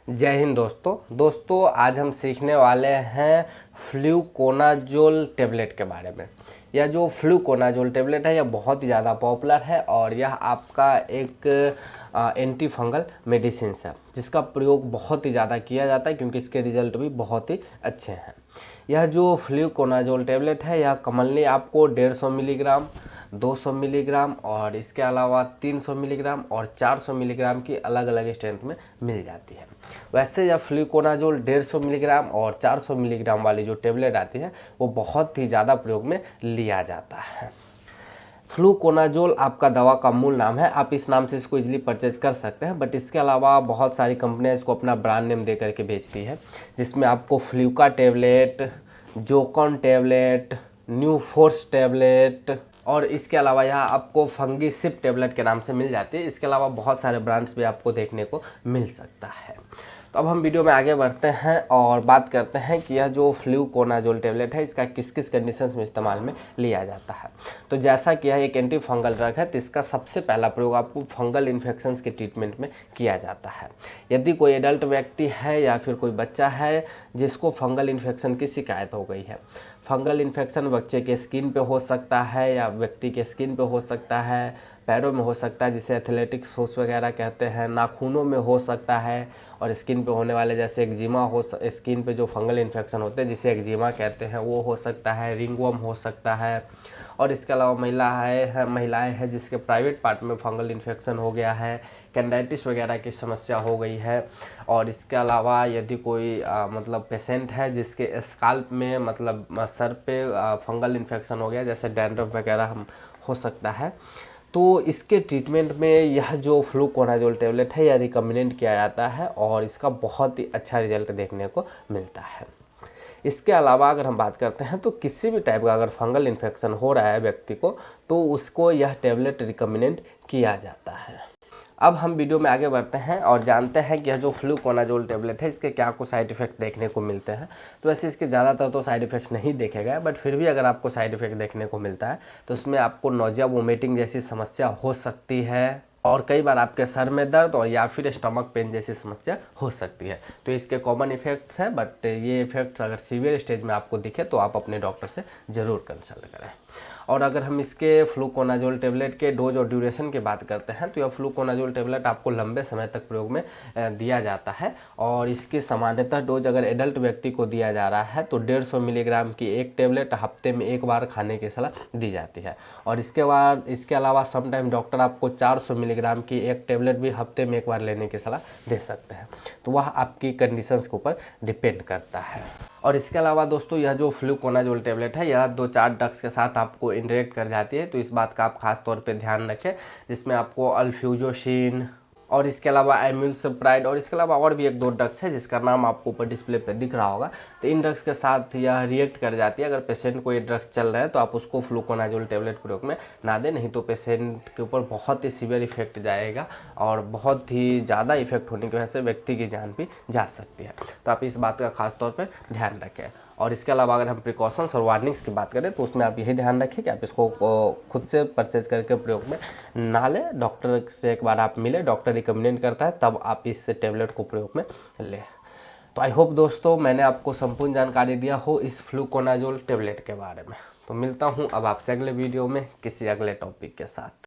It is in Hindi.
जय हिंद दोस्तों आज हम सीखने वाले हैं फ्लूकोनाजोल टेबलेट के बारे में। यह जो फ्लूकोनाजोल टेबलेट है यह बहुत ही ज़्यादा पॉपुलर है और यह आपका एक एंटी फंगल मेडिसिन है जिसका प्रयोग बहुत ही ज़्यादा किया जाता है क्योंकि इसके रिजल्ट भी बहुत ही अच्छे हैं। यह जो फ्लूकोनाजोल टेबलेट है यह कॉमनली आपको 150 मिलीग्राम, 200 मिलीग्राम और इसके अलावा 300 मिलीग्राम और 400 मिलीग्राम की अलग अलग स्ट्रेंथ में मिल जाती है। वैसे यह फ्लूकोनाजोल 150 मिलीग्राम और 400 मिलीग्राम वाली जो टेबलेट आती है वो बहुत ही ज़्यादा प्रयोग में लिया जाता है। फ्लूकोनाजोल आपका दवा का मूल नाम है, आप इस नाम से इसको इजीली परचेज कर सकते हैं, बट इसके अलावा बहुत सारी कंपनियां इसको अपना ब्रांड नेम दे करके बेचती है, जिसमें आपको फ्लूका टेबलेट, जोकॉन टेबलेट, न्यू फोर्स टेबलेट और इसके अलावा यहाँ आपको फंगी सिप टेबलेट के नाम से मिल जाती है। इसके अलावा बहुत सारे ब्रांड्स भी आपको देखने को मिल सकता है। तो अब हम वीडियो में आगे बढ़ते हैं और बात करते हैं कि यह जो फ्लूकोनाजोल टेबलेट है इसका किस किस कंडीशंस में इस्तेमाल में लिया जाता है। तो जैसा कि यह एक एंटी फंगल ड्रग है तो इसका सबसे पहला प्रयोग आपको फंगल इन्फेक्शंस के ट्रीटमेंट में किया जाता है। यदि कोई एडल्ट व्यक्ति है या फिर कोई बच्चा है जिसको फंगल इन्फेक्शन की शिकायत हो गई है, फंगल इन्फेक्शन बच्चे के स्किन पे हो सकता है या व्यक्ति के स्किन पे हो सकता है, पैरों में हो सकता है जिसे एथलेटिक शूज वगैरह कहते हैं, नाखूनों में हो सकता है और स्किन पे होने वाले जैसे एक्जिमा हो, स्किन पे जो फंगल इन्फेक्शन होते हैं जिसे एक्जिमा कहते हैं वो हो सकता है, रिंगवर्म हो सकता है और इसके अलावा महिलाएं हैं जिसके प्राइवेट पार्ट में फंगल इन्फेक्शन हो गया है, कैंडाइटिस वगैरह की समस्या हो गई है और इसके अलावा यदि कोई मतलब पेशेंट है जिसके स्काल्प में मतलब सर पे फंगल इन्फेक्शन हो गया जैसे डैंड्रफ वगैरह हो सकता है, तो इसके ट्रीटमेंट में यह जो फ्लूकोनाजोल टेबलेट है यह रिकमेंड किया जाता है और इसका बहुत ही अच्छा रिजल्ट देखने को मिलता है। इसके अलावा अगर हम बात करते हैं तो किसी भी टाइप का अगर फंगल इन्फेक्शन हो रहा है व्यक्ति को तो उसको यह टेबलेट रिकमेंड किया जाता है। अब हम वीडियो में आगे बढ़ते हैं और जानते हैं कि यह जो फ्लूकोनाजोल टेबलेट है इसके क्या कुछ साइड इफेक्ट देखने को मिलते हैं। तो वैसे इसके ज़्यादातर तो साइड इफेक्ट्स नहीं देखे गए, बट फिर भी अगर आपको साइड इफेक्ट देखने को मिलता है तो उसमें आपको नोजिया वोमिटिंग जैसी समस्या हो सकती है और कई बार आपके सर में दर्द और या फिर स्टमक पेन जैसी समस्या हो सकती है। तो इसके कॉमन इफेक्ट्स हैं, बट ये इफेक्ट्स अगर सीवियर स्टेज में आपको दिखे तो आप अपने डॉक्टर से ज़रूर कंसल्ट करें। और अगर हम इसके फ्लूकोनाजोल टेबलेट के डोज और ड्यूरेशन की बात करते हैं तो यह फ्लूकोनाजोल टेबलेट आपको लंबे समय तक प्रयोग में दिया जाता है और इसकी सामान्यतः डोज अगर एडल्ट व्यक्ति को दिया जा रहा है तो 150 मिलीग्राम की एक टेबलेट हफ्ते में एक बार खाने की सलाह दी जाती है और इसके अलावा समटाइम डॉक्टर आपको 400 मिलीग्राम की एक टेबलेट भी हफ्ते में एक बार लेने की सलाह दे सकते हैं। तो वह आपकी कंडीशंस के ऊपर डिपेंड करता है। और इसके अलावा दोस्तों यह जो फ्लूकोनाजोल टेबलेट है यह 2-4 ड्रग्स के साथ आपको इंटरेक्ट कर जाती है, तो इस बात का आप खास तौर पे ध्यान रखें, जिसमें आपको अल्फ्यूजोसिन और इसके अलावा एम्यूलसप्राइड और इसके अलावा और भी 1-2 ड्रग्स है जिसका नाम आपको ऊपर डिस्प्ले पे दिख रहा होगा। तो इन ड्रग्स के साथ यह रिएक्ट कर जाती है। अगर पेशेंट को ये ड्रग्स चल रहे हैं तो आप उसको फ्लूकोनाजोल टेबलेट प्रयोग में ना दें, नहीं तो पेशेंट के ऊपर बहुत ही सीवियर इफेक्ट जाएगा और बहुत ही ज़्यादा इफेक्ट होने की वजह से व्यक्ति की जान भी जा सकती है। तो आप इस बात का खास तौर पर ध्यान रखें। और इसके अलावा अगर हम प्रिकॉशंस और वार्निंग्स की बात करें तो उसमें आप यही ध्यान रखें कि आप इसको खुद से परचेज करके प्रयोग में ना लें, डॉक्टर से एक बार आप मिले, डॉक्टर रिकमेंड करता है तब आप इस टेबलेट को प्रयोग में लें। तो आई होप दोस्तों मैंने आपको संपूर्ण जानकारी दिया हो इस फ्लूकोनाजोल टेबलेट के बारे में। तो मिलता हूँ अब आपसे अगले वीडियो में किसी अगले टॉपिक के साथ।